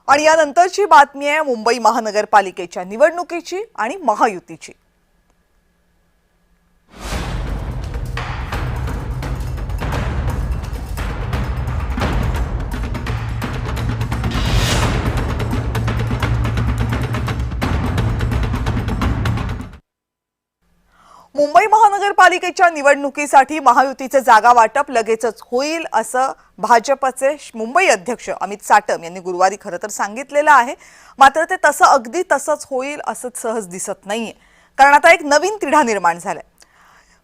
आणि यानंतरची बातमी आहे मुंबई महानगरपालिकेच्या निवडणुकीची आणि महायुतीची। मुंबई महानगरपालिकेच्या निवडणुकीसाठी महायुतीचे जागा वाटप लगेचच होईल असं भाजपचे मुंबई अध्यक्ष अमित साटम यांनी गुरुवारी खरं तर सांगितलेलं आहे। मात्र ते तसं अगदी तसंच होईल असं सहज दिसत नाहीये, कारण आता एक नवीन तिढा निर्माण झालाय।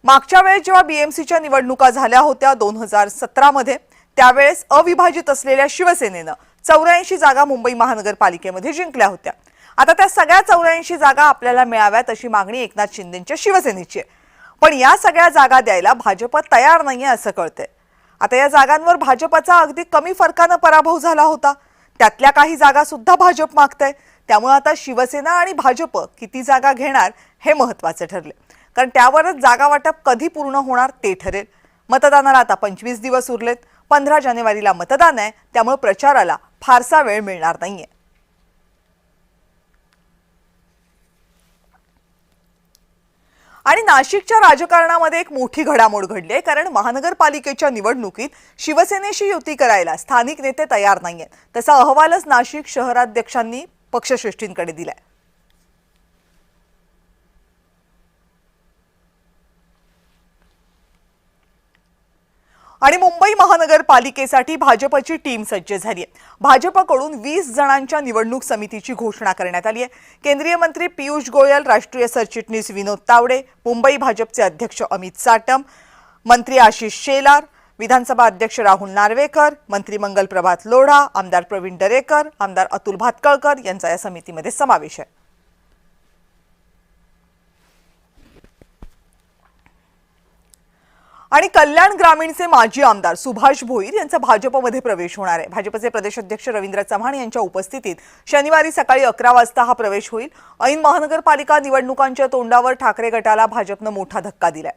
मागच्या वेळेस जेव्हा बीएमसीच्या निवडणुका झाल्या होत्या 2017 मध्ये, त्यावेळेस अविभाजित असलेल्या शिवसेनेनं 84 जागा मुंबई महानगरपालिकेमध्ये जिंकल्या होत्या। आता त्या सगळ्या 84 जागा आपल्याला मिळाव्यात अशी मागणी एकनाथ शिंदेंच्या शिवसेनेची आहे। पण या सगळ्या जागा द्यायला भाजप तयार नाहीये असं कळतंय। आता या जागांवर भाजपचा अगदी कमी फरकाने पराभव झाला होता, त्यातल्या काही जागा सुद्धा भाजप मागतंय। त्यामुळे आता शिवसेना आणि भाजप किती जागा घेणार हे महत्त्वाचे ठरले, कारण त्यावरच जागा वाटप कधी पूर्ण होणार ते ठरेल। मतदानाला आता 25 दिवस उरलेत। 15 जानेवारीला मतदान आहे, त्यामुळे प्रचाराला फारसा वेळ मिळणार नाहीये। आणि नाशिकच्या राजकारणामध्ये एक मोठी घडामोड घडली आहे, कारण महानगरपालिकेच्या निवडणुकीत शिवसेनेशी युती करायला स्थानिक नेते तयार नाहीयेत। तसा अहवालच नाशिक शहराध्यक्षांनी पक्षश्रेष्ठींकडे दिलाय। आणि मुंबई महानगरपालिकेसाठी भाजपची टीम सज्ज झाली आहे। भाजपकडून 20 जणांच्या निवडणूक समितीची घोषणा करण्यात आली आहे। केंद्रीय मंत्री पियुष गोयल, राष्ट्रीय सरचिटणीस विनोद तावडे, मुंबई भाजपचे अध्यक्ष अमित साटम, मंत्री आशिष शेलार, विधानसभा अध्यक्ष राहुल नार्वेकर, मंत्री मंगल प्रभात लोढा, आमदार प्रवीण दरेकर, आमदार अतुल भातखळकर यांचा या समितीमध्ये समावेश आहे। आणि कल्याण ग्रामीणचे माजी आमदार सुभाष भोईर यांचा भाजपमध्ये प्रवेश होणार आहे। भाजपचे प्रदेशाध्यक्ष रवींद्र चव्हाण यांच्या उपस्थितीत शनिवारी सकाळी 11 वाजता हा प्रवेश होईल। ऐन महानगरपालिका निवडणुकांच्या तोंडावर ठाकरे गटाला भाजपने मोठा धक्का दिलाय।